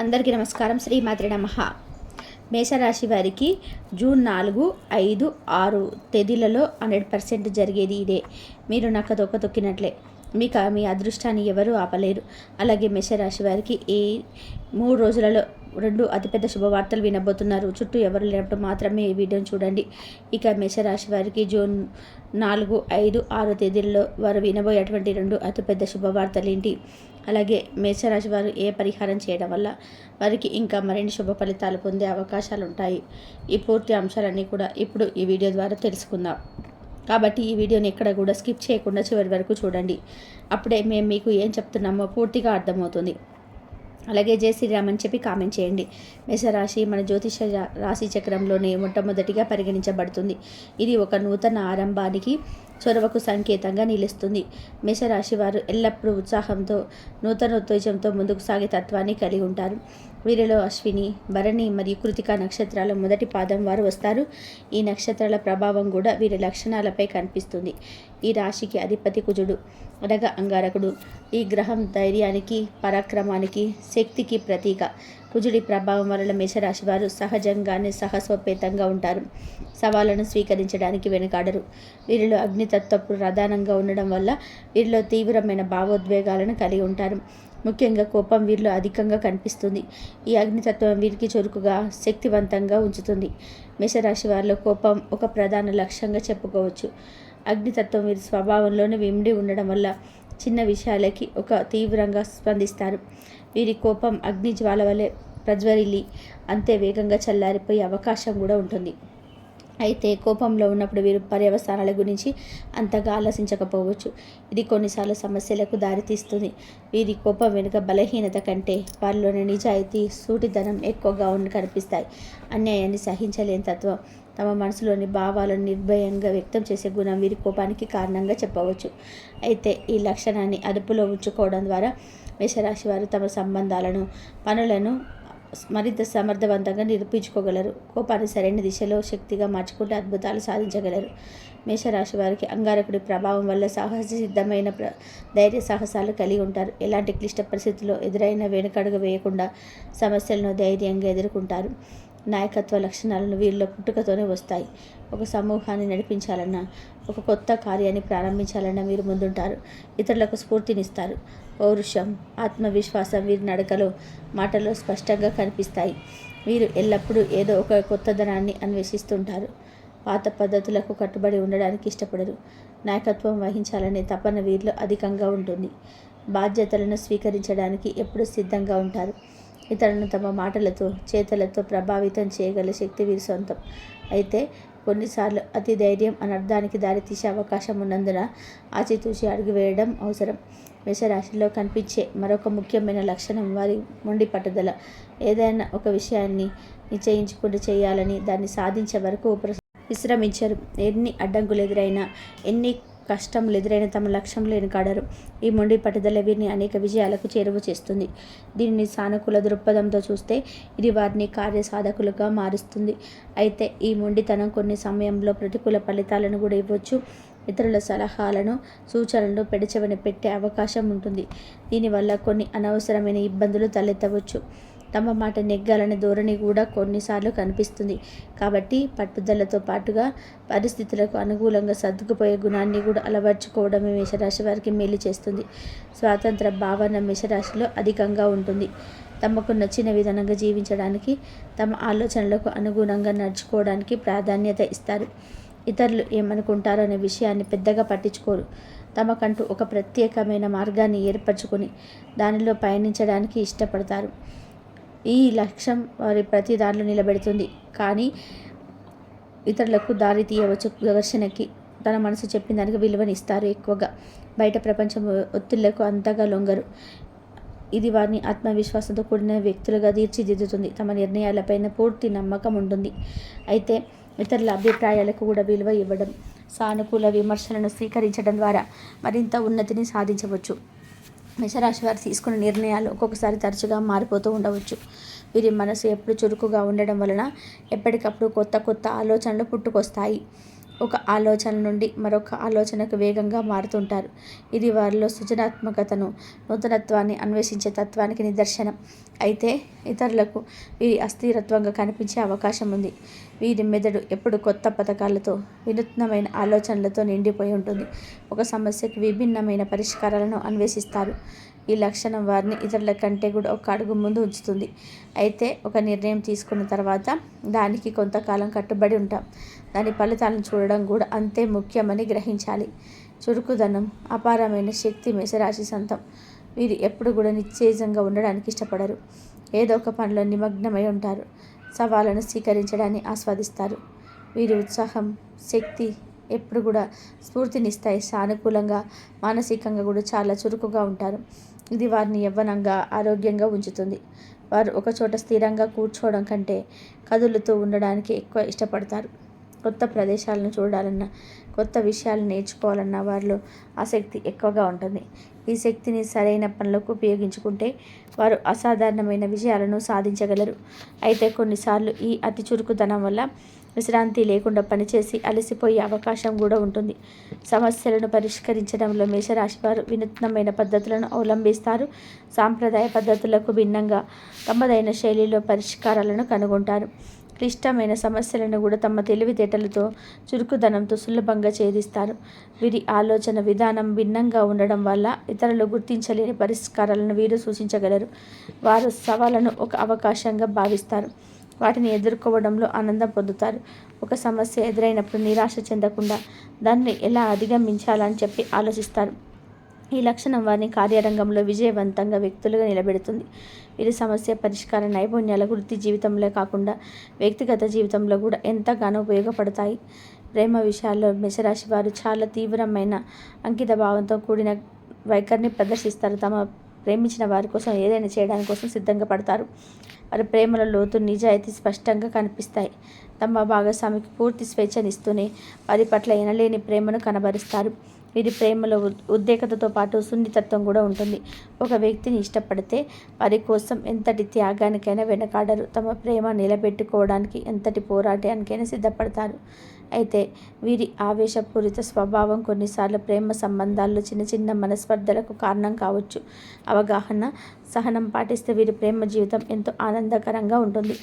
అందరికీ నమస్కారం. శ్రీమాత్రే నమః. మేషరాశి వారికి జూన్ 4, 5, 6 తేదీలలో 100% జరిగేది ఇదే. మీరు నక్క తొక్కినట్లే. మీ అదృష్టాన్ని ఎవరూ ఆపలేరు. అలాగే మేషరాశి వారికి ఈ 3 రోజులలో 2 అతిపెద్ద శుభవార్తలు వినబోతున్నారు. చుట్టూ ఎవరు లేనప్పుడు మాత్రమే ఈ వీడియోని చూడండి. ఇక మేషరాశి వారికి జూన్ 4, 5, 6 తేదీలలో వారు వినబోయేటువంటి 2 అతిపెద్ద శుభవార్తలు ఏంటి, అలాగే మేషరాశి వారు ఏ పరిహారం చేయడం వల్ల వారికి ఇంకా మరిన్ని శుభ ఫలితాలు పొందే అవకాశాలు ఉంటాయి, ఈ పూర్తి అంశాలన్నీ కూడా ఇప్పుడు ఈ వీడియో ద్వారా తెలుసుకుందాం. కాబట్టి ఈ వీడియోని ఎక్కడ కూడా స్కిప్ చేయకుండా చివరి వరకు చూడండి. అప్పుడే మేము మీకు ఏం చెప్తున్నామో పూర్తిగా అర్థమవుతుంది. అలాగే జై శ్రీరామ్ అని చెప్పి కామెంట్ చేయండి. మేషరాశి మన జ్యోతిష రాశి చక్రంలోనే మొట్టమొదటిగా పరిగణించబడుతుంది. ఇది ఒక నూతన ఆరంభానికి చొరవకు సంకేతంగా నిలుస్తుంది. మేషరాశి వారు ఎల్లప్పుడూ ఉత్సాహంతో నూతనోత్తేజంతో ముందుకు సాగే తత్వాన్ని కలిగి ఉంటారు. వీరిలో అశ్విని, భరణి మరియు కృతిక నక్షత్రాల మొదటి పాదం వారు వస్తారు. ఈ నక్షత్రాల ప్రభావం కూడా వీరి లక్షణాలపై కనిపిస్తుంది. ఈ రాశికి అధిపతి కుజుడు అనగా అంగారకుడు. ఈ గ్రహం ధైర్యానికి, పరాక్రమానికి, శక్తికి ప్రతీక. కుజుడి ప్రభావం వలన మేషరాశి వారు సహజంగానే సాహసోపేతంగా ఉంటారు. సవాళ్లను స్వీకరించడానికి వెనుకాడరు. వీరిలో అగ్నితత్వ ప్రధానంగా ఉండడం వల్ల వీరిలో తీవ్రమైన భావోద్వేగాలను కలిగి ఉంటారు. ముఖ్యంగా కోపం వీరిలో అధికంగా కనిపిస్తుంది. ఈ అగ్నితత్వం వీరికి చురుకుగా, శక్తివంతంగా ఉంచుతుంది. మేషరాశి వారిలో కోపం ఒక ప్రధాన లక్ష్యంగా చెప్పుకోవచ్చు. అగ్నితత్వం వీరి స్వభావంలోనే విమిడి ఉండడం వల్ల చిన్న విషయాలకి తీవ్రంగా స్పందిస్తారు. వీరి కోపం అగ్ని జ్వాల వలె ప్రజ్వరిల్లి అంతే వేగంగా చల్లారిపోయే అవకాశం కూడా ఉంటుంది. అయితే కోపంలో ఉన్నప్పుడు వీరు పర్యవసానాల గురించి అంతగా ఆలోచించకపోవచ్చు. ఇది కొన్నిసార్లు సమస్యలకు దారితీస్తుంది. వీరి కోపం వెనుక బలహీనత కంటే వారిలోని నిజాయితీ, సూటిదనం ఎక్కువగా కనిపిస్తాయి. అన్యాయాన్ని సహించలేని తత్వం, తమ మనసులోని భావాలను నిర్భయంగా వ్యక్తం చేసే గుణం వీరి కోపానికి కారణంగా చెప్పవచ్చు. అయితే ఈ లక్షణాన్ని అదుపులో ఉంచుకోవడం ద్వారా మేషరాశి వారు తమ సంబంధాలను, పనులను మరింత సమర్థవంతంగా నిరూపించుకోగలరు. కోపాన్ని సరైన దిశలో శక్తిగా మార్చుకుంటే అద్భుతాలు సాధించగలరు. మేషరాశి వారికి అంగారకుడి ప్రభావం వల్ల సిద్ధమైన ధైర్య సాహసాలు కలిగి ఉంటారు. ఎలాంటి క్లిష్ట పరిస్థితుల్లో ఎదురైన వెనుకడుగు వేయకుండా సమస్యలను ధైర్యంగా ఎదుర్కొంటారు. నాయకత్వ లక్షణాలను వీరిలో పుట్టుకతోనే వస్తాయి. ఒక సమూహాన్ని నడిపించాలన్నా, ఒక కొత్త కార్యాన్ని ప్రారంభించాలన్నా వీరు ముందుంటారు. ఇతరులకు స్ఫూర్తినిస్తారు. పౌరుషం, ఆత్మవిశ్వాసం వీరి నడకలో, మాటలో స్పష్టంగా కనిపిస్తాయి. వీరు ఎల్లప్పుడూ ఏదో ఒక కొత్తదనాన్ని అన్వేషిస్తుంటారు. పాత పద్ధతులకు కట్టుబడి ఉండడానికి ఇష్టపడరు. నాయకత్వం వహించాలనే తపన వీరిలో అధికంగా ఉంటుంది. బాధ్యతలను స్వీకరించడానికి ఎప్పుడూ సిద్ధంగా ఉంటారు. ఇతరులను తమ మాటలతో, చేతలతో ప్రభావితం చేయగల శక్తి వీరి సొంతం. అయితే కొన్నిసార్లు అతి ధైర్యం అనర్థానికి దారితీసే అవకాశం ఉన్నందున ఆచితూచి అడుగు వేయడం అవసరం. మేషరాశిలో కనిపించే మరొక ముఖ్యమైన లక్షణం వారి మొండి పట్టుదల. ఏదైనా ఒక విషయాన్ని నిశ్చయించుకుని చేయాలని, దాన్ని సాధించే వరకు విశ్రమించరు. ఎన్ని అడ్డంకులు ఎదురైనా, ఎన్ని కష్టములు ఎదురైన తమ లక్ష్యంలో వెనుకాడరు. ఈ మొండి పట్టుదల వీరిని అనేక విజయాలకు చేరువ చేస్తుంది. దీనిని సానుకూల దృక్పథంతో చూస్తే ఇది వారిని కార్యసాధకులుగా మారుస్తుంది. అయితే ఈ మొండితనం కొన్ని సమయంలో ప్రతికూల ఫలితాలను కూడా ఇవ్వచ్చు. ఇతరుల సలహాలను, సూచనలను పెడచెవిన పెట్టే అవకాశం ఉంటుంది. దీనివల్ల కొన్ని అనవసరమైన ఇబ్బందులు తలెత్తవచ్చు. తమ మాట నెగ్గాలనే ధోరణి కూడా కొన్నిసార్లు కనిపిస్తుంది. కాబట్టి పట్టుదలతో పాటుగా పరిస్థితులకు అనుకూలంగా సర్దుకుపోయే గుణాన్ని కూడా అలవర్చుకోవడమే మేషరాశి వారికి మేలు చేస్తుంది. స్వాతంత్ర భావన మేషరాశిలో అధికంగా ఉంటుంది. తమకు నచ్చిన విధానంగా జీవించడానికి, తమ ఆలోచనలకు అనుగుణంగా నడుచుకోవడానికి ప్రాధాన్యత ఇస్తారు. ఇతరులు ఏమనుకుంటారో అనే విషయాన్ని పెద్దగా పట్టించుకోరు. తమకంటూ ఒక ప్రత్యేకమైన మార్గాన్ని ఏర్పరచుకొని దానిలో పయనించడానికి ఇష్టపడతారు. ఈ లక్ష్యం వారి ప్రతి దాంట్లో నిలబెడుతుంది. కానీ ఇతరులకు దారి తీయవచ్చు ఘర్షణకి. తన మనసు చెప్పిన దానికి విలువనిస్తారు. ఎక్కువగా బయట ప్రపంచం ఒత్తిళ్లకు అంతగా లొంగరు. ఇది వారిని ఆత్మవిశ్వాసంతో కూడిన వ్యక్తులుగా తీర్చిదిద్దుతుంది. తమ నిర్ణయాలపైన పూర్తి నమ్మకం ఉంటుంది. అయితే ఇతరుల అభిప్రాయాలకు కూడా విలువ ఇవ్వడం, సానుకూల విమర్శలను స్వీకరించడం ద్వారా మరింత ఉన్నతిని సాధించవచ్చు. మేషరాశి వారు తీసుకున్న నిర్ణయాలు ఒక్కొక్కసారి తరచుగా మారిపోతూ ఉండవచ్చు. వీరి మనసు ఎప్పుడు చురుకుగా ఉండడం వలన ఎప్పటికప్పుడు కొత్త కొత్త ఆలోచనలు పుట్టుకొస్తాయి. ఒక ఆలోచన నుండి మరొక ఆలోచనకు వేగంగా మారుతుంటారు. ఇది వారిలో సృజనాత్మకతను, నూతనత్వాన్ని అన్వేషించే తత్వానికి నిదర్శనం. అయితే ఇతరులకు వీరి అస్థిరత్వంగా కనిపించే అవకాశం ఉంది. వీరి మెదడు ఎప్పుడు కొత్త పథకాలతో, వినూత్నమైన ఆలోచనలతో నిండిపోయి ఉంటుంది. ఒక సమస్యకు విభిన్నమైన పరిష్కారాలను అన్వేషిస్తారు. ఈ లక్షణం వారిని ఇతరుల కంటే కూడా ఒక అడుగు ముందు ఉంచుతుంది. అయితే ఒక నిర్ణయం తీసుకున్న తర్వాత దానికి కొంతకాలం కట్టుబడి ఉంటాం. దాని ఫలితాలను చూడడం కూడా అంతే ముఖ్యమని గ్రహించాలి. చురుకుదనం, అపారమైన శక్తి మేషరాశి సొంతం. వీరు ఎప్పుడు కూడా నిశ్చేజంగా ఉండడానికి ఇష్టపడరు. ఏదో ఒక పనిలో నిమగ్నమై ఉంటారు. సవాళ్ళను స్వీకరించడాన్ని ఆస్వాదిస్తారు. వీరి ఉత్సాహం, శక్తి ఎప్పుడు కూడా స్ఫూర్తినిస్తాయి. సానుకూలంగా, మానసికంగా కూడా చాలా చురుకుగా ఉంటారు. ఇది వారిని యవ్వనంగా, ఆరోగ్యంగా ఉంచుతుంది. వారు ఒకచోట స్థిరంగా కూర్చోవడం కంటే కదులుతూ ఉండడానికి ఎక్కువ ఇష్టపడతారు. కొత్త ప్రదేశాలను చూడాలన్నా, కొత్త విషయాలు నేర్చుకోవాలన్నా వారిలో ఆసక్తి ఎక్కువగా ఉంటుంది. ఈ శక్తిని సరైన పనులకు ఉపయోగించుకుంటే వారు అసాధారణమైన విజయాలను సాధించగలరు. అయితే కొన్నిసార్లు ఈ అతి చురుకుదనం వల్ల విశ్రాంతి లేకుండా పనిచేసి అలసిపోయే అవకాశం కూడా ఉంటుంది. సమస్యలను పరిష్కరించడంలో మేషరాశి వారు వినూత్నమైన పద్ధతులను అవలంబిస్తారు. సాంప్రదాయ పద్ధతులకు భిన్నంగా తమదైన శైలిలో పరిష్కారాలను కనుగొంటారు. క్లిష్టమైన సమస్యలను కూడా తమ తెలివితేటలతో, చురుకుదనంతో సులభంగా ఛేదిస్తారు. వీరి ఆలోచన విధానం భిన్నంగా ఉండడం వల్ల ఇతరులు గుర్తించలేని పరిష్కారాలను వీరు సూచించగలరు. వారు సవాళ్లను ఒక అవకాశంగా భావిస్తారు. వాటిని ఎదుర్కోవడంలో ఆనందం పొందుతారు. ఒక సమస్య ఎదురైనప్పుడు నిరాశ చెందకుండా దాన్ని ఎలా అధిగమించాలని చెప్పి ఆలోచిస్తారు. ఈ లక్షణం వారిని కార్యరంగంలో విజయవంతంగా వ్యక్తులుగా నిలబెడుతుంది. వీరి సమస్య పరిష్కార నైపుణ్యాల వృత్తి జీవితంలో కాకుండా వ్యక్తిగత జీవితంలో కూడా ఎంతగానో ఉపయోగపడతాయి. ప్రేమ విషయాల్లో మేషరాశి వారు చాలా తీవ్రమైన అంకిత భావంతో కూడిన వైఖరిని ప్రదర్శిస్తారు. తమ ప్రేమించిన వారి కోసం ఏదైనా చేయడానికి కోసం సిద్ధంగా పడతారు. వారి ప్రేమల లోతు, నిజాయితీ స్పష్టంగా కనిపిస్తాయి. తమ భాగస్వామికి పూర్తి స్వేచ్ఛనిస్తూనే వారి పట్ల ఎనలేని ప్రేమను కనబరుస్తారు. వీరి ప్రేమలో ఉద్రేకతతో పాటు సున్నితత్వం కూడా ఉంటుంది. ఒక వ్యక్తిని ఇష్టపడితే వారి కోసం ఎంతటి త్యాగానికైనా వెనకాడరు. తమ ప్రేమ నిలబెట్టుకోవడానికి ఎంతటి పోరాటానికైనా సిద్ధపడతారు. అయితే వీరి ఆవేశపూరిత స్వభావం కొన్నిసార్లు ప్రేమ సంబంధాల్లో చిన్న చిన్న మనస్పర్ధలకు కారణం కావచ్చు. అవగాహన, సహనం పాటిస్తే వీరి ప్రేమ జీవితం ఎంతో ఆనందకరంగా ఉంటుంది.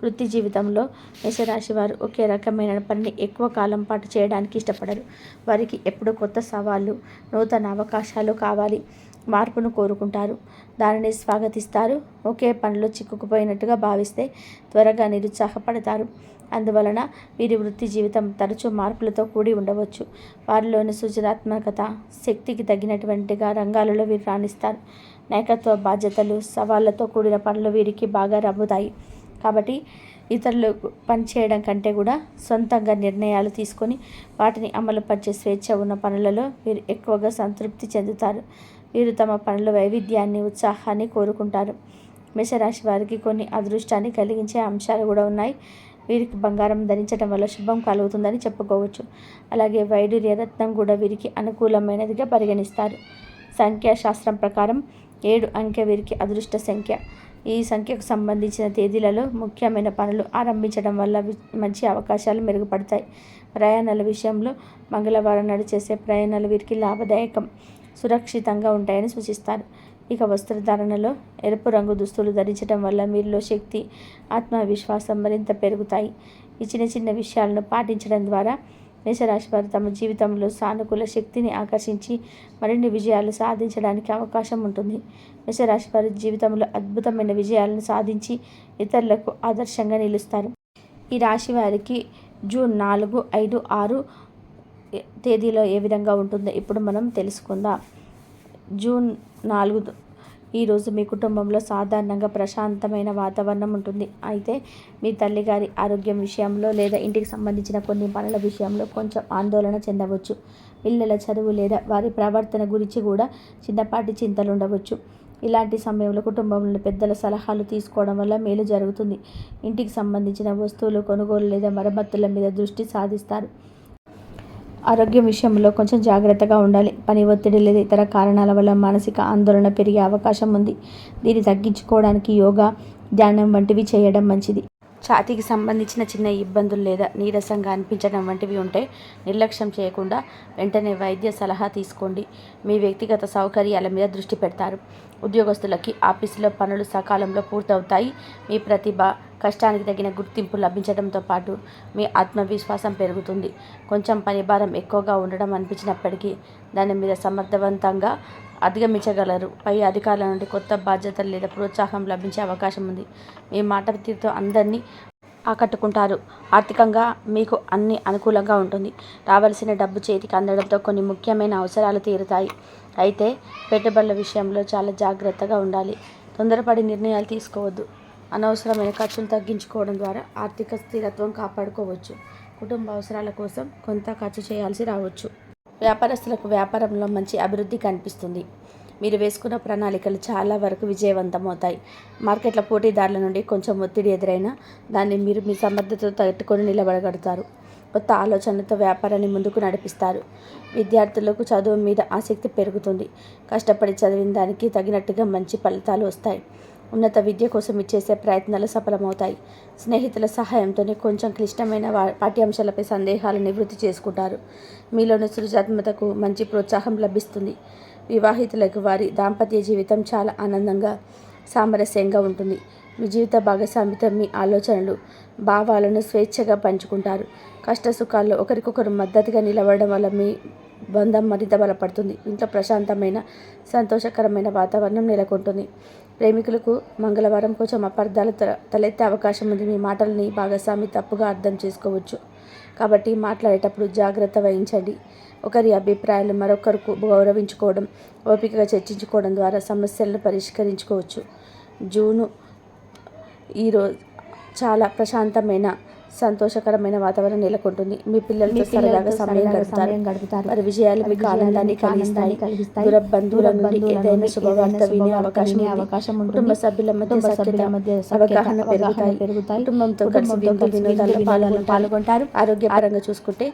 వృత్తి జీవితంలో మేషరాశి వారు ఒకే రకమైన పనిని ఎక్కువ కాలం పాటు చేయడానికి ఇష్టపడరు. వారికి ఎప్పుడు కొత్త సవాళ్ళు, నూతన అవకాశాలు కావాలి. మార్పును కోరుకుంటారు, దానిని స్వాగతిస్తారు. ఒకే పనిలో చిక్కుకుపోయినట్టుగా భావిస్తే త్వరగా నిరుత్సాహపడతారు. అందువలన వీరి వృత్తి జీవితం తరచూ మార్పులతో కూడి ఉండవచ్చు. వారిలోని సృజనాత్మకత, శక్తికి తగినటువంటిగా రంగాలలో వీరు రాణిస్తారు. నాయకత్వ బాధ్యతలు, సవాళ్లతో కూడిన పనులు వీరికి బాగా రమ్ముతాయి. కాబట్టి ఇతరులు పనిచేయడం కంటే కూడా సొంతంగా నిర్ణయాలు తీసుకొని వాటిని అమలుపరిచే స్వేచ్ఛ ఉన్న పనులలో వీరు ఎక్కువగా సంతృప్తి చెందుతారు. వీరు తమ పనుల వైవిధ్యాన్ని, ఉత్సాహాన్ని కోరుకుంటారు. మేషరాశి వారికి కొన్ని అదృష్టాన్ని కలిగించే అంశాలు కూడా ఉన్నాయి. వీరికి బంగారం ధరించడం వల్ల శుభం కలుగుతుందని చెప్పుకోవచ్చు. అలాగే వైడూర్య రత్నం కూడా వీరికి అనుకూలమైనదిగా పరిగణిస్తారు. సంఖ్యాశాస్త్రం ప్రకారం 7 అంకె వీరికి అదృష్ట సంఖ్య. ఈ సంఖ్యకు సంబంధించిన తేదీలలో ముఖ్యమైన పనులు ఆరంభించడం వల్ల మంచి అవకాశాలు మెరుగుపడతాయి. ప్రయాణాల విషయంలో మంగళవారం నాడు చేసే ప్రయాణాలు వీరికి లాభదాయకం, సురక్షితంగా ఉంటాయని సూచిస్తారు. ఇక వస్త్రధారణలో ఎరుపు రంగు దుస్తులు ధరించడం వల్ల మీలో శక్తి, ఆత్మవిశ్వాసం మరింత పెరుగుతాయి. ఈ చిన్న చిన్న విషయాలను పాటించడం ద్వారా మేషరాశి వారు తమ జీవితంలో సానుకూల శక్తిని ఆకర్షించి మరిన్ని విజయాలు సాధించడానికి అవకాశం ఉంటుంది. మేషరాశి వారి జీవితంలో అద్భుతమైన విజయాలను సాధించి ఇతరులకు ఆదర్శంగా నిలుస్తారు. ఈ రాశి వారికి జూన్ 4, 5, 6 తేదీలో ఏ విధంగా ఉంటుందో ఇప్పుడు మనం తెలుసుకుందాం. జూన్ 4 ఈరోజు మీ కుటుంబంలో సాధారణంగా ప్రశాంతమైన వాతావరణం ఉంటుంది. అయితే మీ తల్లిగారి ఆరోగ్యం విషయంలో లేదా ఇంటికి సంబంధించిన కొన్ని పనుల విషయంలో కొంచెం ఆందోళన చెందవచ్చు. పిల్లల చదువు లేదా వారి ప్రవర్తన గురించి కూడా చిన్నపాటి చింతలు ఉండవచ్చు. ఇలాంటి సమయంలో కుటుంబంలోని పెద్దల సలహాలు తీసుకోవడం వల్ల మేలు జరుగుతుంది. ఇంటికి సంబంధించిన వస్తువులు కొనుగోలు లేదా మరమ్మతుల మీద దృష్టి సాధిస్తారు. ఆరోగ్యం విషయంలో కొంచెం జాగ్రత్తగా ఉండాలి. పని ఒత్తిడి లేదా ఇతర కారణాల వల్ల మానసిక ఆందోళన పెరిగే అవకాశం ఉంది. దీన్ని తగ్గించుకోవడానికి యోగా, ధ్యానం వంటివి చేయడం మంచిది. ఛాతీకి సంబంధించిన చిన్న ఇబ్బందులు లేదా నీరసంగా అనిపించడం వంటివి ఉంటే నిర్లక్ష్యం చేయకుండా వెంటనే వైద్య సలహా తీసుకోండి. మీ వ్యక్తిగత సౌకర్యాల మీద దృష్టి పెడతారు. ఉద్యోగస్తులకి ఆఫీసులో పనులు సకాలంలో పూర్తవుతాయి. మీ ప్రతిభ, కష్టానికి తగిన గుర్తింపు లభించడంతో పాటు మీ ఆత్మవిశ్వాసం పెరుగుతుంది. కొంచెం పనిభారం ఎక్కువగా ఉండడం అనిపించినప్పటికీ దాని మీద సమర్థవంతంగా అధిగమించగలరు. పై అధికారుల నుండి కొత్త బాధ్యతలు లేదా ప్రోత్సాహం లభించే అవకాశం ఉంది. మీ మాట తీరుతో అందరినీ ఆకట్టుకుంటారు. ఆర్థికంగా మీకు అన్ని అనుకూలంగా ఉంటుంది. రావాల్సిన డబ్బు చేతికి అందడంతో కొన్ని ముఖ్యమైన అవసరాలు తీరుతాయి. అయితే పెట్టుబడుల విషయంలో చాలా జాగ్రత్తగా ఉండాలి. తొందరపడి నిర్ణయాలు తీసుకోవద్దు. అనవసరమైన ఖర్చులు తగ్గించుకోవడం ద్వారా ఆర్థిక స్థిరత్వం కాపాడుకోవచ్చు. కుటుంబ అవసరాల కోసం కొంత ఖర్చు చేయాల్సి రావచ్చు. వ్యాపారస్తులకు వ్యాపారంలో మంచి అభివృద్ధి కనిపిస్తుంది. మీరు వేసుకున్న ప్రణాళికలు చాలా వరకు విజయవంతమవుతాయి. మార్కెట్ల పోటీదారుల నుండి కొంచెం ఒత్తిడి ఎదురైనా దాన్ని మీరు మీ సమర్థతతో తట్టుకొని నిలబడగలుగుతారు. కొత్త ఆలోచనలతో వ్యాపారాన్ని ముందుకు నడిపిస్తారు. విద్యార్థులకు చదువు మీద ఆసక్తి పెరుగుతుంది. కష్టపడి చదివిన దానికి తగినట్టుగా మంచి ఫలితాలు వస్తాయి. ఉన్నత విద్య కోసం చేసే ప్రయత్నాలు సఫలమవుతాయి. స్నేహితుల సహాయంతోనే కొంచెం క్లిష్టమైన పాఠ్యాంశాలపై సందేహాలు నివృత్తి చేసుకుంటారు. మీలోని సృజనాత్మకతకు మంచి ప్రోత్సాహం లభిస్తుంది. వివాహితులకు వారి దాంపత్య జీవితం చాలా ఆనందంగా, సామరస్యంగా ఉంటుంది. మీ జీవిత భాగస్వామితో మీ ఆలోచనలు, భావాలను స్వేచ్ఛగా పంచుకుంటారు. కష్ట సుఖాల్లో ఒకరికొకరు మద్దతుగా నిలబడడం వల్ల మీ బంధం మరింత బలపడుతుంది. ఇంట్లో ప్రశాంతమైన, సంతోషకరమైన వాతావరణం నెలకొంటుంది. ప్రేమికులకు మంగళవారం కొంచెం అపార్థాలు తలెత్తే అవకాశం ఉంది. మీ మాటలని భాగస్వామి తప్పుగా అర్థం చేసుకోవచ్చు. కాబట్టి మాట్లాడేటప్పుడు జాగ్రత్త వహించండి. ఒకరి అభిప్రాయాలు మరొకరు గౌరవించుకోవడం, ఓపికగా చర్చించుకోవడం ద్వారా సమస్యలను పరిష్కరించుకోవచ్చు. జూను ఈరోజు చాలా ప్రశాంతమైన, సంతోషకరమైన వాతావరణం నెలకొంటుంది. మీ పిల్లలతో సరదాగా సమయం గడుపుతారు. వారి విజయాలు మీకు ఆనందాన్ని కలిగిస్తాయి. దూర బంధువుల నుండి ఏదైనా శుభవార్త వినే అవకాశం ఉంది. కుటుంబ సభ్యుల మధ్య అవగాహన పెరుగుతాయి. కుటుంబంతో కలిసి వినోదాల్లో పాల్గొంటారు. ఆరోగ్యపరంగా చూసుకుంటే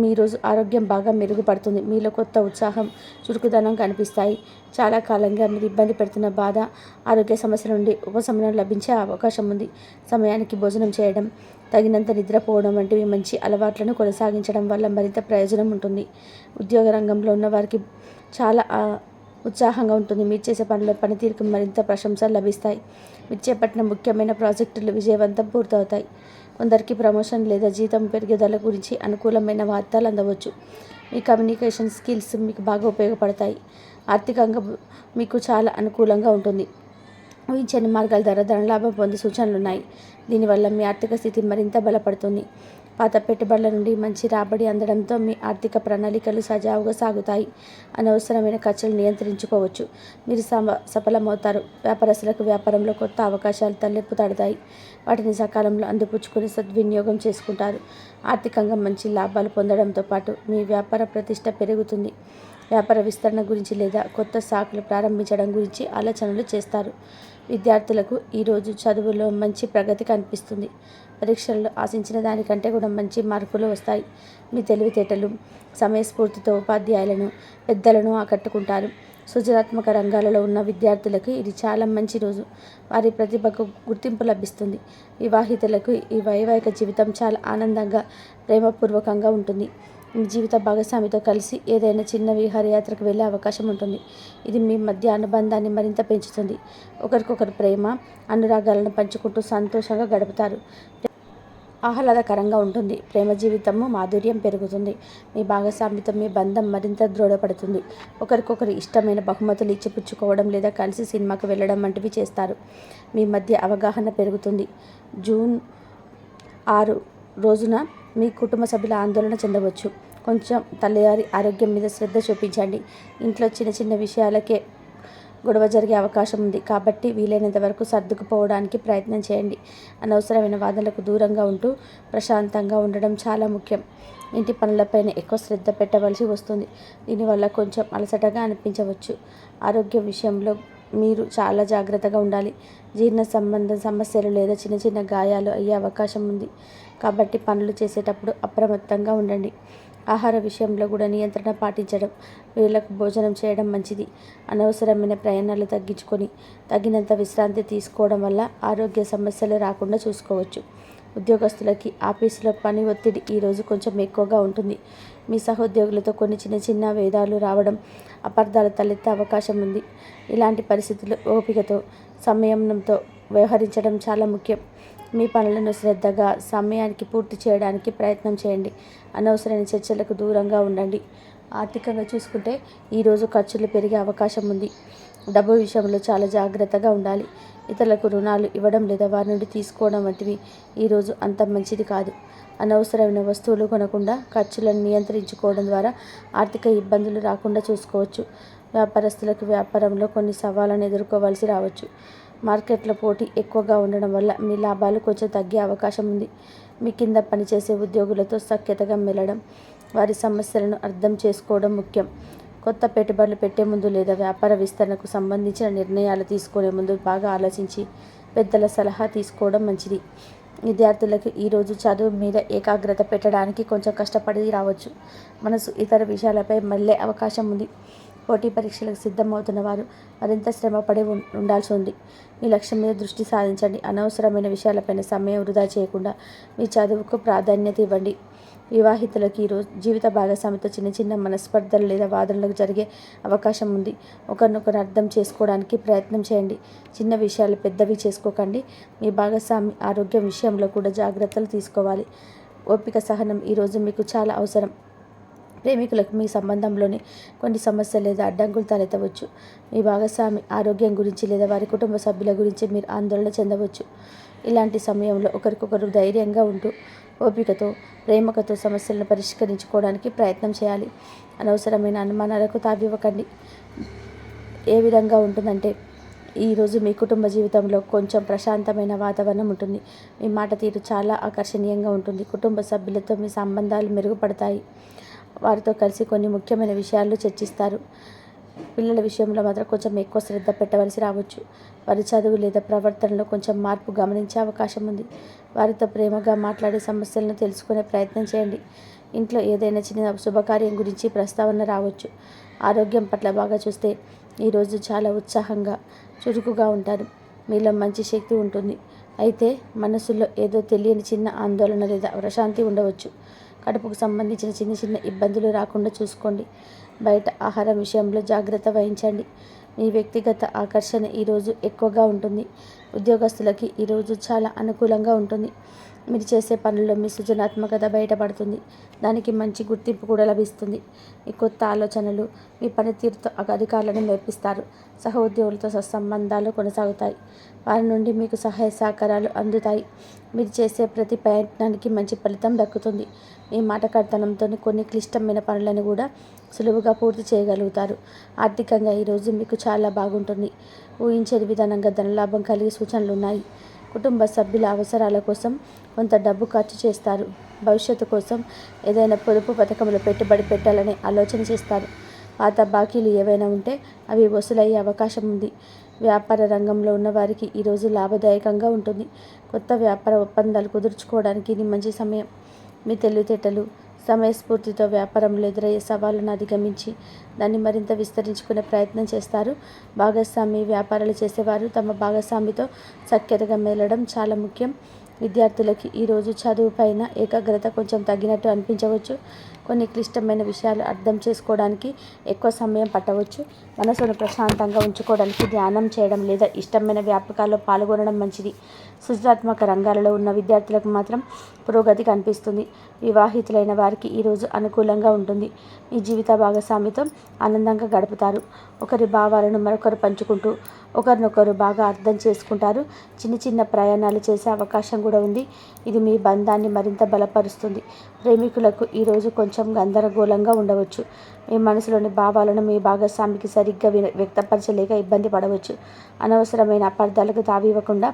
మీ రోజు ఆరోగ్యం బాగా మెరుగుపడుతుంది. మీలో కొత్త ఉత్సాహం, చురుకుదనం కనిపిస్తాయి. చాలా కాలంగా మీరు ఇబ్బంది పెడుతున్న బాధ, ఆరోగ్య సమస్యల నుండి ఉపశమనం లభించే అవకాశం ఉంది. సమయానికి భోజనం చేయడం, తగినంత నిద్రపోవడం వంటివి మంచి అలవాట్లను కొనసాగించడం వల్ల మరింత ప్రయోజనం ఉంటుంది. ఉద్యోగ రంగంలో ఉన్న వారికి చాలా ఉత్సాహంగా ఉంటుంది. మీరు చేసే పనితీరుకు మరింత ప్రశంసలు లభిస్తాయి. మీరు చేపట్టిన ముఖ్యమైన ప్రాజెక్టులు విజయవంతం పూర్తవుతాయి. కొందరికి ప్రమోషన్ లేదా జీతం పెరుగుదల గురించి అనుకూలమైన వార్తలు అందవచ్చు. మీ కమ్యూనికేషన్ స్కిల్స్ మీకు బాగా ఉపయోగపడతాయి. ఆర్థికంగా మీకు చాలా అనుకూలంగా ఉంటుంది. ఊహించని మార్గాల ద్వారా ధనలాభం పొందే సూచనలు ఉన్నాయి. దీనివల్ల మీ ఆర్థిక స్థితి మరింత బలపడుతుంది. పాత పెట్టుబడుల నుండి మంచి రాబడి అందడంతో మీ ఆర్థిక ప్రణాళికలు సజావుగా సాగుతాయి. అనవసరమైన ఖర్చులు నియంత్రించుకోవచ్చు. మీరు సఫలమవుతారు. వ్యాపారస్తులకు వ్యాపారంలో కొత్త అవకాశాలు తలెత్తుతాయి. వాటిని సకాలంలో అందిపుచ్చుకుని సద్వినియోగం చేసుకుంటారు. ఆర్థికంగా మంచి లాభాలు పొందడంతో పాటు మీ వ్యాపార ప్రతిష్ట పెరుగుతుంది. వ్యాపార విస్తరణ గురించి లేదా కొత్త శాఖలు ప్రారంభించడం గురించి ఆలోచనలు చేస్తారు. విద్యార్థులకు ఈరోజు చదువులో మంచి ప్రగతి కనిపిస్తుంది. పరీక్షల్లో ఆశించిన దానికంటే కూడా మంచి మార్కులు వస్తాయి. మీ తెలివితేటలు, సమయస్ఫూర్తితో ఉపాధ్యాయులను, పెద్దలను ఆకట్టుకుంటారు. సృజనాత్మక రంగాలలో ఉన్న విద్యార్థులకు ఇది చాలా మంచి రోజు. వారి ప్రతిభకు గుర్తింపు లభిస్తుంది. వివాహితులకు ఈ వైవాహిక జీవితం చాలా ఆనందంగా, ప్రేమపూర్వకంగా ఉంటుంది. మీ జీవిత భాగస్వామితో కలిసి ఏదైనా చిన్న విహారయాత్రకు వెళ్ళే అవకాశం ఉంటుంది. ఇది మీ మధ్య అనుబంధాన్ని మరింత పెంచుతుంది. ఒకరికొకరు ప్రేమ, అనురాగాలను పంచుకుంటూ సంతోషంగా గడుపుతారు. ఆహ్లాదకరంగా ఉంటుంది. ప్రేమ జీవితము మాధుర్యం పెరుగుతుంది. మీ భాగస్వామితో మీ బంధం మరింత దృఢపడుతుంది. ఒకరికొకరు ఇష్టమైన బహుమతులు ఇచ్చిపుచ్చుకోవడం లేదా కలిసి సినిమాకు వెళ్ళడం వంటివి చేస్తారు. మీ మధ్య అవగాహన పెరుగుతుంది. జూన్ 6 రోజున మీ కుటుంబ సభ్యుల ఆందోళన చెందవచ్చు. కొంచెం తల్లిగారి ఆరోగ్యం మీద శ్రద్ధ చూపించండి. ఇంట్లో చిన్న చిన్న విషయాలకే గొడవ జరిగే అవకాశం ఉంది. కాబట్టి వీలైనంత వరకు సర్దుకుపోవడానికి ప్రయత్నం చేయండి. అనవసరమైన వాదనలకు దూరంగా ఉంటూ ప్రశాంతంగా ఉండడం చాలా ముఖ్యం. ఇంటి పనులపైన ఎక్కువ శ్రద్ధ పెట్టవలసి వస్తుంది. దీనివల్ల కొంచెం అలసటగా అనిపించవచ్చు. ఆరోగ్య విషయంలో మీరు చాలా జాగ్రత్తగా ఉండాలి. జీర్ణ సంబంధ సమస్యలు లేదా చిన్న చిన్న గాయాలు అయ్యే అవకాశం ఉంది. కాబట్టి పనులు చేసేటప్పుడు అప్రమత్తంగా ఉండండి. ఆహార విషయంలో కూడా నియంత్రణ పాటించడం, వేళకు భోజనం చేయడం మంచిది. అనవసరమైన ప్రయాణాలు తగ్గించుకొని తగినంత విశ్రాంతి తీసుకోవడం వల్ల ఆరోగ్య సమస్యలు రాకుండా చూసుకోవచ్చు. ఉద్యోగస్తులకి ఆఫీసులో పని ఒత్తిడి ఈరోజు కొంచెం ఎక్కువగా ఉంటుంది. మీ సహోద్యోగులతో కొన్ని చిన్న చిన్న భేదాలు రావడం, అపార్థాలు తలెత్తే అవకాశం ఉంది. ఇలాంటి పరిస్థితుల్లో ఓపికతో, సంయమనంతో వ్యవహరించడం చాలా ముఖ్యం. మీ పనులను శ్రద్ధగా, సమయానికి పూర్తి చేయడానికి ప్రయత్నం చేయండి. అనవసరమైన చర్చలకు దూరంగా ఉండండి. ఆర్థికంగా చూసుకుంటే ఈరోజు ఖర్చులు పెరిగే అవకాశం ఉంది. డబ్బు విషయంలో చాలా జాగ్రత్తగా ఉండాలి. ఇతరులకు రుణాలు ఇవ్వడం లేదా వారి నుండి తీసుకోవడం వంటివి ఈరోజు అంత మంచిది కాదు. అనవసరమైన వస్తువులు కొనకుండా ఖర్చులను నియంత్రించుకోవడం ద్వారా ఆర్థిక ఇబ్బందులు రాకుండా చూసుకోవచ్చు. వ్యాపారస్తులకు వ్యాపారంలో కొన్ని సవాళ్ళను ఎదుర్కోవాల్సి రావచ్చు. మార్కెట్లో పోటీ ఎక్కువగా ఉండడం వల్ల మీ లాభాలు కొంచెం తగ్గే అవకాశం ఉంది. మీ కింద పనిచేసే ఉద్యోగులతో సఖ్యతగా మెలగడం, వారి సమస్యలను అర్థం చేసుకోవడం ముఖ్యం. కొత్త పెట్టుబడులు పెట్టే ముందు లేదా వ్యాపార విస్తరణకు సంబంధించిన నిర్ణయాలు తీసుకునే ముందు బాగా ఆలోచించి పెద్దల సలహా తీసుకోవడం మంచిది. విద్యార్థులకు ఈరోజు చదువు మీద ఏకాగ్రత పెట్టడానికి కొంచెం కష్టపడి రావచ్చు. మనసు ఇతర విషయాలపై మళ్ళీ అవకాశం ఉంది. పోటీ పరీక్షలకు సిద్ధమవుతున్న వారు మరింత శ్రమపడి ఉండాల్సి ఉంది. మీ లక్ష్యం మీద దృష్టి సాధించండి. అనవసరమైన విషయాలపైన సమయం వృధా చేయకుండా మీ చదువుకు ప్రాధాన్యత ఇవ్వండి. వివాహితులకు ఈరోజు జీవిత భాగస్వామితో చిన్న చిన్న మనస్పర్ధలు లేదా వాదనలకు జరిగే అవకాశం ఉంది. ఒకరినొకరు అర్థం చేసుకోవడానికి ప్రయత్నం చేయండి. చిన్న విషయాలు పెద్దవి చేసుకోకండి. మీ భాగస్వామి ఆరోగ్యం విషయంలో కూడా జాగ్రత్తలు తీసుకోవాలి. ఓపిక, సహనం ఈరోజు మీకు చాలా అవసరం. ప్రేమికులకు మీ సంబంధంలోని కొన్ని సమస్యలు లేదా అడ్డంకులు తలెత్తవచ్చు. మీ భాగస్వామి ఆరోగ్యం గురించి లేదా వారి కుటుంబ సభ్యుల గురించి మీరు ఆందోళన చెందవచ్చు. ఇలాంటి సమయంలో ఒకరికొకరు ధైర్యంగా ఉంటూ ఓపికతో, ప్రేమతో సమస్యలను పరిష్కరించుకోవడానికి ప్రయత్నం చేయాలి. అనవసరమైన అనుమానాలకు తావివ్వకండి. ఏ విధంగా ఉంటుందంటే ఈరోజు మీ కుటుంబ జీవితంలో కొంచెం ప్రశాంతమైన వాతావరణం ఉంటుంది. మీ మాట తీరు చాలా ఆకర్షణీయంగా ఉంటుంది. కుటుంబ సభ్యులతో మీ సంబంధాలు మెరుగుపడతాయి. వారితో కలిసి కొన్ని ముఖ్యమైన విషయాలు చర్చిస్తారు. పిల్లల విషయంలో మాత్రం కొంచెం ఎక్కువ శ్రద్ధ పెట్టవలసి రావచ్చు. వారి చదువు లేదా ప్రవర్తనలో కొంచెం మార్పు గమనించే అవకాశం ఉంది. వారితో ప్రేమగా మాట్లాడే సమస్యలను తెలుసుకునే ప్రయత్నం చేయండి. ఇంట్లో ఏదైనా చిన్న శుభకార్యం గురించి ప్రస్తావన రావచ్చు. ఆరోగ్యం పట్ల బాగా చూస్తే ఈరోజు చాలా ఉత్సాహంగా, చురుకుగా ఉంటారు. మీలో మంచి శక్తి ఉంటుంది. అయితే మనసులో ఏదో తెలియని చిన్న ఆందోళన లేదా ప్రశాంతి ఉండవచ్చు. కడుపుకు సంబంధించిన చిన్న చిన్న ఇబ్బందులు రాకుండా చూసుకోండి. బయట ఆహారం విషయంలో జాగ్రత్త వహించండి. మీ వ్యక్తిగత ఆకర్షణ ఈరోజు ఎక్కువగా ఉంటుంది. ఉద్యోగస్తులకి ఈరోజు చాలా అనుకూలంగా ఉంటుంది. మీరు చేసే పనుల్లో మీ సృజనాత్మకత బయటపడుతుంది. దానికి మంచి గుర్తింపు కూడా లభిస్తుంది. మీ కొత్త ఆలోచనలు మీ పనితీరుతో అధికారులను మెప్పిస్తారు. సహోద్యోగులతో సత్సంబంధాలు కొనసాగుతాయి. వారి నుండి మీకు సహాయ సహకారాలు అందుతాయి. మీరు చేసే ప్రతి ప్రయత్నానికి మంచి ఫలితం దక్కుతుంది. మీ మాటకారితనంతో కొన్ని క్లిష్టమైన పనులను కూడా సులువుగా పూర్తి చేయగలుగుతారు. ఆర్థికంగా ఈరోజు మీకు చాలా బాగుంటుంది. ఊహించని విధానంగా ధనలాభం కలిగే సూచనలు ఉన్నాయి. కుటుంబ సభ్యుల అవసరాల కోసం కొంత డబ్బు ఖర్చు చేస్తారు. భవిష్యత్తు కోసం ఏదైనా పొదుపు పథకంలో పెట్టుబడి పెట్టాలనే ఆలోచన చేస్తారు. పాత బాకీలు ఏవైనా ఉంటే అవి వసూలయ్యే అవకాశం ఉంది. వ్యాపార రంగంలో ఉన్న వారికి ఈరోజు లాభదాయకంగా ఉంటుంది. కొత్త వ్యాపార ఒప్పందాలు కుదుర్చుకోవడానికి ఇది మంచి సమయం. మీ తెలివితేటలు, సమయస్ఫూర్తితో వ్యాపారంలో ఎదురయ్యే సవాళ్ళను అధిగమించి దాన్ని మరింత విస్తరించుకునే ప్రయత్నం చేస్తారు. భాగస్వామి వ్యాపారాలు చేసేవారు తమ భాగస్వామితో సఖ్యతగా మెలగడం చాలా ముఖ్యం. విద్యార్థులకి ఈరోజు చదువు పైన ఏకాగ్రత కొంచెం తగ్గినట్టు అనిపించవచ్చు. కొన్ని క్లిష్టమైన విషయాలు అర్థం చేసుకోవడానికి ఎక్కువ సమయం పట్టవచ్చు. మనసును ప్రశాంతంగా ఉంచుకోవడానికి ధ్యానం చేయడం లేదా ఇష్టమైన వ్యాపకాల్లో పాల్గొనడం మంచిది. సృజనాత్మక రంగాలలో ఉన్న విద్యార్థులకు మాత్రం పురోగతి కనిపిస్తుంది. వివాహితులైన వారికి ఈరోజు అనుకూలంగా ఉంటుంది. మీ జీవిత భాగస్వామితో ఆనందంగా గడుపుతారు. ఒకరి భావాలను మరొకరు పంచుకుంటూ ఒకరినొకరు బాగా అర్థం చేసుకుంటారు. చిన్న చిన్న ప్రయాణాలు చేసే అవకాశం కూడా ఉంది. ఇది మీ బంధాన్ని మరింత బలపరుస్తుంది. ప్రేమికులకు ఈరోజు కొంచెం గందరగోళంగా ఉండవచ్చు. మీ మనసులోని భావాలను మీ భాగస్వామికి సరిగ్గా వ్యక్తపరచలేక ఇబ్బంది పడవచ్చు. అనవసరమైన అపార్థాలకు తావివ్వకుండా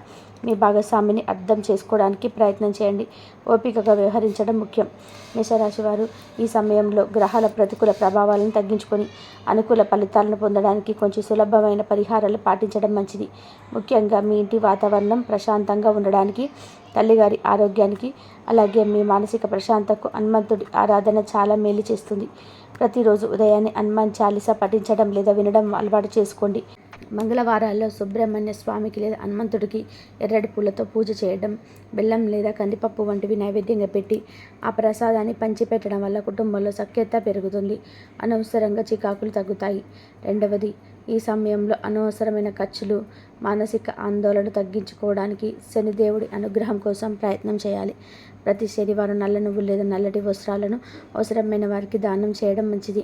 మీ భాగస్వామిని అర్థం చేసుకోవడానికి ప్రయత్నం చేయండి. ఓపికగా వ్యవహరించడం ముఖ్యం. మేషరాశి వారు ఈ సమయంలో గ్రహాల ప్రతికూల ప్రభావాలను తగ్గించుకొని అనుకూల ఫలితాలను పొందడానికి కొంచెం సులభమైన పరిహారాలు పాటించడం మంచిది. ముఖ్యంగా మీ ఇంటి వాతావరణం ప్రశాంతంగా ఉండడానికి, తల్లిగారి ఆరోగ్యానికి, అలాగే మీ మానసిక ప్రశాంతతకు హనుమంతుడి ఆరాధన చాలా మేలు చేస్తుంది. ప్రతిరోజు ఉదయాన్నే హనుమాన్ చాలీసా పఠించడం లేదా వినడం అలవాటు చేసుకోండి. మంగళవారాల్లో సుబ్రహ్మణ్య స్వామికి లేదా హనుమంతుడికి ఎర్రటి పూలతో పూజ చేయడం, బెల్లం లేదా కందిపప్పు వంటివి నైవేద్యంగా పెట్టి ఆ ప్రసాదాన్ని పంచిపెట్టడం వల్ల కుటుంబంలో సఖ్యత పెరుగుతుంది. అనవసరంగా చికాకులు తగ్గుతాయి. రెండవది, ఈ సమయంలో అనవసరమైన ఖర్చులు, మానసిక ఆందోళన తగ్గించుకోవడానికి శనిదేవుడి అనుగ్రహం కోసం ప్రయత్నం చేయాలి. ప్రతి శనివారం నల్ల నువ్వులు లేదా నల్లటి వస్త్రాలను అవసరమైన వారికి దానం చేయడం మంచిది.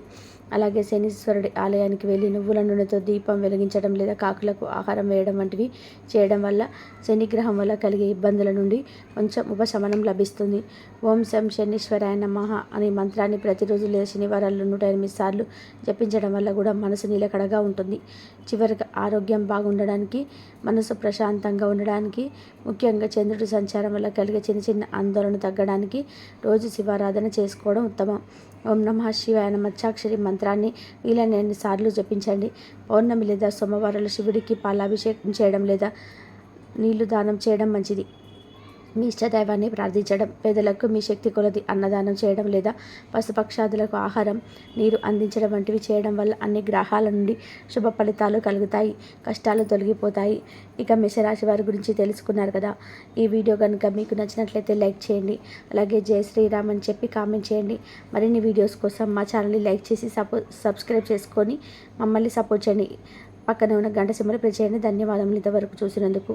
అలాగే శనీశ్వరుడి ఆలయానికి వెళ్ళి నువ్వుల నూనెతో దీపం వెలిగించడం లేదా కాకులకు ఆహారం వేయడం వంటివి చేయడం వల్ల శనిగ్రహం వల్ల కలిగే ఇబ్బందుల నుండి కొంచెం ఉపశమనం లభిస్తుంది. ఓం శం శనీశ్వరాయ నమః అనే మంత్రాన్ని ప్రతిరోజు లేదా శనివారాల్లో 108 సార్లు జపించడం వల్ల కూడా మనసు నిలకడగా ఉంటుంది. చివరిగా ఆరోగ్యం బాగుండడానికి, మనసు ప్రశాంతంగా ఉండడానికి, ముఖ్యంగా చంద్రుడి సంచారం వల్ల కలిగే చిన్న చిన్న ఆందోళన తగ్గడానికి రోజు శివారాధన చేసుకోవడం ఉత్తమం. ఓం నమః శివాయ మచ్చాక్షరి మంత్రాన్ని వీలైనన్ని సార్లు జపించండి. పౌర్ణమి లేదా సోమవారాలు శివుడికి పాలాభిషేకం చేయడం లేదా నీళ్లు దానం చేయడం మంచిది. మీ ఇష్టదైవాన్ని ప్రార్థించడం, పేదలకు మీ శక్తి కొలది అన్నదానం చేయడం లేదా పశుపక్షాదులకు ఆహారం, నీరు అందించడం వంటివి చేయడం వల్ల అన్ని గ్రహాల నుండి శుభ ఫలితాలు కలుగుతాయి, కష్టాలు తొలగిపోతాయి. ఇక మేషరాశి వారి గురించి తెలుసుకున్నారు కదా. ఈ వీడియో కనుక మీకు నచ్చినట్లయితే లైక్ చేయండి. అలాగే జై శ్రీరామ్ అని చెప్పి కామెంట్ చేయండి. మరిన్ని వీడియోస్ కోసం మా ఛానల్ని లైక్ చేసి సబ్స్క్రైబ్ చేసుకొని మమ్మల్ని సపోర్ట్ చేయండి. పక్కనే ఉన్న గంట సింబల్ ప్రెస్ చేయండి. ధన్యవాదములు ఇంతవరకు చూసినందుకు.